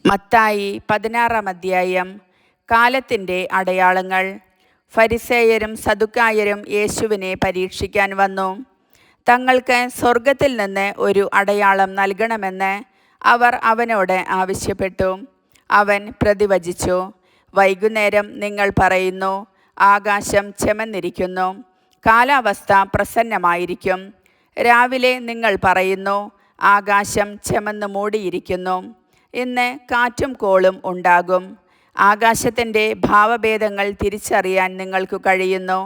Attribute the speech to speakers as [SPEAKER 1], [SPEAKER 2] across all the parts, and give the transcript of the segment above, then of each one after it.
[SPEAKER 1] മത്തായി 16-ാം അധ്യായം. കാലത്തിൻ്റെ അടയാളങ്ങൾ. ഫരിസേയരും സദുക്കായരും യേശുവിനെ പരീക്ഷിക്കാൻ വന്നു. തങ്ങൾക്ക് സ്വർഗത്തിൽ നിന്ന് ഒരു അടയാളം നൽകണമെന്ന് അവർ അവനോട് ആവശ്യപ്പെട്ടു. അവൻ പ്രതിവചിച്ചു, വൈകുന്നേരം നിങ്ങൾ പറയുന്നു, ആകാശം ചെമന്നിരിക്കുന്നു, കാലാവസ്ഥ പ്രസന്നമായിരിക്കും. രാവിലെ നിങ്ങൾ പറയുന്നു, ആകാശം ചെമന്ന് മൂടിയിരിക്കുന്നു, ഇന്ന് കാറ്റും കോളും ഉണ്ടാകും. ആകാശത്തിൻ്റെ ഭാവഭേദങ്ങൾ തിരിച്ചറിയാൻ നിങ്ങൾക്ക് കഴിയുന്നു.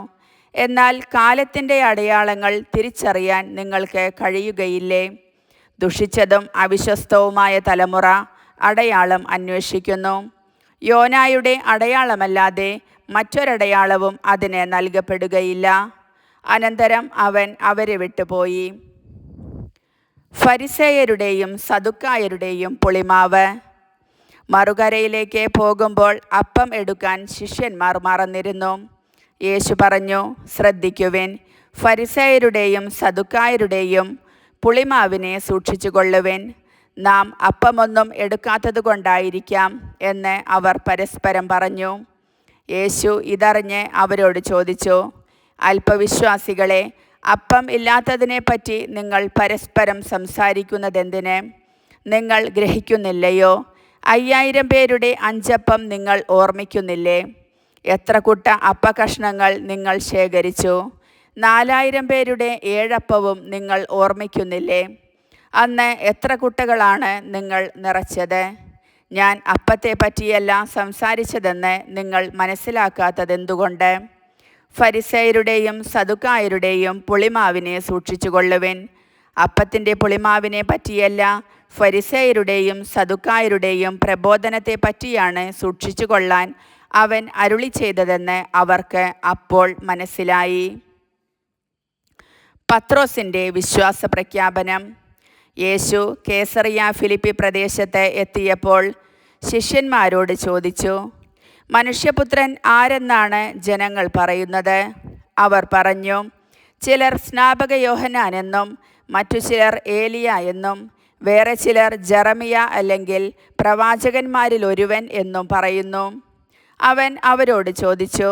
[SPEAKER 1] എന്നാൽ കാലത്തിൻ്റെ അടയാളങ്ങൾ തിരിച്ചറിയാൻ നിങ്ങൾക്ക് കഴിയുകയില്ലേ? ദുഷിച്ചതും അവിശ്വസ്തവുമായ തലമുറ അടയാളം അന്വേഷിക്കുന്നു. യോനായുടെ അടയാളമല്ലാതെ മറ്റൊരടയാളവും അതിന് നൽകപ്പെടുകയില്ല. അനന്തരം അവൻ അവരെ വിട്ടുപോയി. ഫരിസേയരുടെയും സദുക്കായരുടെയും പുളിമാവ്. മറുകരയിലേക്ക് പോകുമ്പോൾ അപ്പം എടുക്കാൻ ശിഷ്യന്മാർ മറന്നിരുന്നു. യേശു പറഞ്ഞു, ശ്രദ്ധിക്കുവിൻ, ഫരിസേയരുടെയും സദുക്കായരുടെയും പുളിമാവിനെ സൂക്ഷിച്ചുകൊള്ളുവിൻ. നാം അപ്പമൊന്നും എടുക്കാത്തത് കൊണ്ടായിരിക്കാം എന്ന് അവർ പരസ്പരം പറഞ്ഞു. യേശു ഇതറിഞ്ഞ് അവരോട് ചോദിച്ചു, അല്പവിശ്വാസികളെ, അപ്പം ഇല്ലാത്തതിനെപ്പറ്റി നിങ്ങൾ പരസ്പരം സംസാരിക്കുന്നതെന്തിന്? നിങ്ങൾ ഗ്രഹിക്കുന്നില്ലയോ? 5000 പേരുടെ 5 അപ്പം നിങ്ങൾ ഓർമ്മിക്കുന്നില്ലേ? എത്ര കുട്ട അപ്പകഷ്ണങ്ങൾ നിങ്ങൾ ശേഖരിച്ചു? 4000 പേരുടെ 7 അപ്പവും നിങ്ങൾ ഓർമ്മിക്കുന്നില്ലേ? അന്ന് എത്ര കുട്ടകളാണ് നിങ്ങൾ നിറച്ചത്? ഞാൻ അപ്പത്തെ പറ്റിയല്ല സംസാരിച്ചതെന്ന് നിങ്ങൾ മനസ്സിലാക്കാത്തതെന്തുകൊണ്ട്? ഫരിസേയരുടെയും സദുക്കായരുടെയും പുളിമാവിനെ സൂക്ഷിച്ചുകൊള്ളുവിൻ. അപ്പത്തിൻ്റെ പുളിമാവിനെ പറ്റിയല്ല, ഫരിസേയരുടെയും സദുക്കായരുടെയും പ്രബോധനത്തെ പറ്റിയാണ് സൂക്ഷിച്ചുകൊള്ളാൻ അവൻ അരുളി ചെയ്തതെന്ന് അവർക്ക് അപ്പോൾ മനസ്സിലായി. പത്രോസിൻ്റെ വിശ്വാസ പ്രഖ്യാപനം. യേശു കേസറിയ ഫിലിപ്പി പ്രദേശത്ത് എത്തിയപ്പോൾ ശിഷ്യന്മാരോട് ചോദിച്ചു, മനുഷ്യപുത്രൻ ആരെന്നാണ് ജനങ്ങൾ പറയുന്നത്? അവർ പറഞ്ഞു, ചിലർ സ്നാപക യോഹന്നാൻ എന്നും, മറ്റു ചിലർ ഏലിയ എന്നും, വേറെ ചിലർ ജെറമിയ അല്ലെങ്കിൽ പ്രവാചകന്മാരിൽ ഒരുവൻ എന്നും പറയുന്നു. അവൻ അവരോട് ചോദിച്ചു,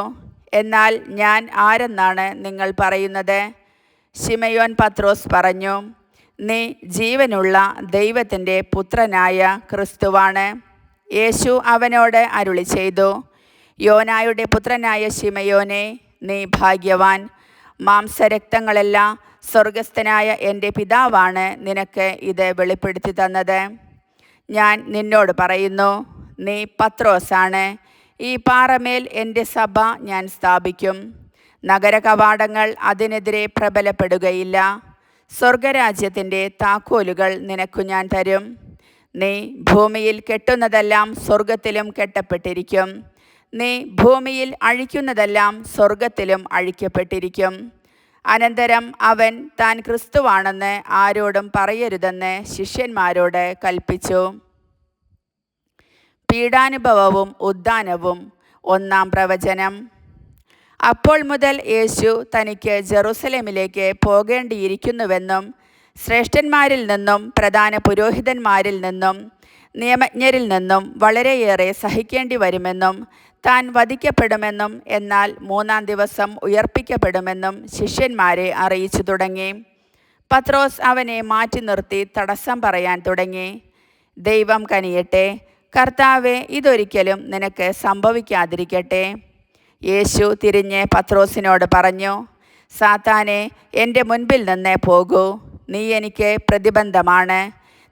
[SPEAKER 1] എന്നാൽ ഞാൻ ആരെന്നാണ് നിങ്ങൾ പറയുന്നത്? ശിമയോൻ പത്രോസ് പറഞ്ഞു, നീ ജീവനുള്ള ദൈവത്തിൻ്റെ പുത്രനായ ക്രിസ്തുവാണ്. യേശു അവനോട് അരുളി ചെയ്തു, യോനായുടെ പുത്രനായ ശിമയോനെ, നീ ഭാഗ്യവാൻ. മാംസരക്തങ്ങളല്ല, സ്വർഗസ്ഥനായ എൻ്റെ പിതാവാണ് നിനക്ക് ഇത് വെളിപ്പെടുത്തി തന്നത്. ഞാൻ നിന്നോട് പറയുന്നു, നീ പത്രോസാണ്. ഈ പാറമേൽ എൻ്റെ സഭ ഞാൻ സ്ഥാപിക്കും. നഗരകവാടങ്ങൾ അതിനെതിരെ പ്രബലപ്പെടുകയില്ല. സ്വർഗരാജ്യത്തിൻ്റെ താക്കോലുകൾ നിനക്കു ഞാൻ തരും. നീ ഭൂമിയിൽ കെട്ടുന്നതെല്ലാം സ്വർഗത്തിലും കെട്ടപ്പെട്ടിരിക്കും. നീ ഭൂമിയിൽ അഴിക്കുന്നതെല്ലാം സ്വർഗത്തിലും അഴിക്കപ്പെട്ടിരിക്കും. അനന്തരം അവൻ താൻ ക്രിസ്തുവാണെന്ന് ആരോടും പറയരുതെന്ന് ശിഷ്യന്മാരോട് കൽപ്പിച്ചു. പീഡാനുഭവവും ഉദ്ധാനവും. 1-ാം പ്രവചനം. അപ്പോൾ മുതൽ യേശു തനിക്ക് ജെറുസലേമിലേക്ക് പോകേണ്ടിയിരിക്കുന്നുവെന്നും ശ്രേഷ്ഠന്മാരിൽ നിന്നും പ്രധാന പുരോഹിതന്മാരിൽ നിന്നും നിയമജ്ഞരിൽ നിന്നും വളരെയേറെ സഹിക്കേണ്ടി വരുമെന്നും താൻ വധിക്കപ്പെടുമെന്നും എന്നാൽ 3-ാം ദിവസം ഉയർപ്പിക്കപ്പെടുമെന്നും ശിഷ്യന്മാരെ അറിയിച്ചു തുടങ്ങി. പത്രോസ് അവനെ മാറ്റി നിർത്തി തടസ്സം പറയാൻ തുടങ്ങി. ദൈവം കനിയട്ടെ, കർത്താവേ, ഇതൊരിക്കലും നിനക്ക് സംഭവിക്കാതിരിക്കട്ടെ. യേശു തിരിഞ്ഞ് പത്രോസിനോട് പറഞ്ഞു, സാത്താനെ, എൻ്റെ മുൻപിൽ നിന്ന് പോകൂ. നീ എനിക്ക് പ്രതിബന്ധമാണ്.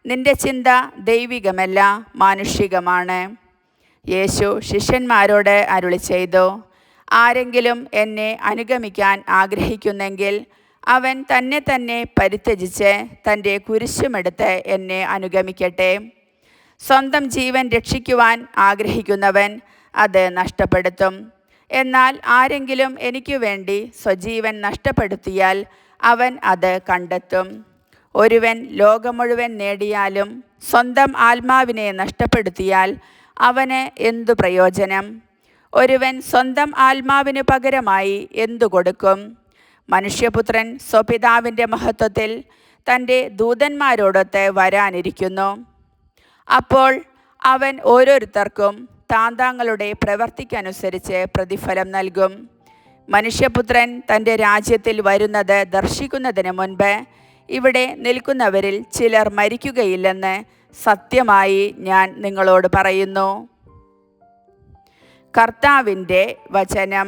[SPEAKER 1] നിന്റെ ചിന്ത ദൈവികമല്ല, മാനുഷികമാണ്. യേശു ശിഷ്യന്മാരോട് അരുളി ചെയ്തു, ആരെങ്കിലും എന്നെ അനുഗമിക്കാൻ ആഗ്രഹിക്കുന്നെങ്കിൽ അവൻ തന്നെ തന്നെ പരിത്യജിച്ച് തൻ്റെ കുരിശുമെടുത്ത് എന്നെ അനുഗമിക്കട്ടെ. സ്വന്തം ജീവൻ രക്ഷിക്കുവാൻ ആഗ്രഹിക്കുന്നവൻ അത് നഷ്ടപ്പെടുത്തും. എന്നാൽ ആരെങ്കിലും എനിക്ക് വേണ്ടി സ്വജീവൻ നഷ്ടപ്പെടുത്തിയാൽ അവൻ അത് കണ്ടെത്തും. ഒരുവൻ ലോകം മുഴുവൻ നേടിയാലും സ്വന്തം ആത്മാവിനെ നഷ്ടപ്പെടുത്തിയാൽ അവന് എന്തു പ്രയോജനം? ഒരുവൻ സ്വന്തം ആത്മാവിനു പകരമായി എന്തു കൊടുക്കും? മനുഷ്യപുത്രൻ സ്വപിതാവിൻ്റെ മഹത്വത്തിൽ തൻ്റെ ദൂതന്മാരോടൊത്ത് വരാനിരിക്കുന്നു. അപ്പോൾ അവൻ ഓരോരുത്തർക്കും താന്താങ്ങളുടെ പ്രവൃത്തിക്കനുസരിച്ച് പ്രതിഫലം നൽകും. മനുഷ്യപുത്രൻ തൻ്റെ രാജ്യത്തിൽ വരുന്നത് ദർശിക്കുന്നതിന് മുൻപ് ഇവിടെ നിൽക്കുന്നവരിൽ ചിലർ മരിക്കുകയില്ലെന്ന് സത്യമായി ഞാൻ നിങ്ങളോട് പറയുന്നു. കർത്താവിൻ്റെ വചനം.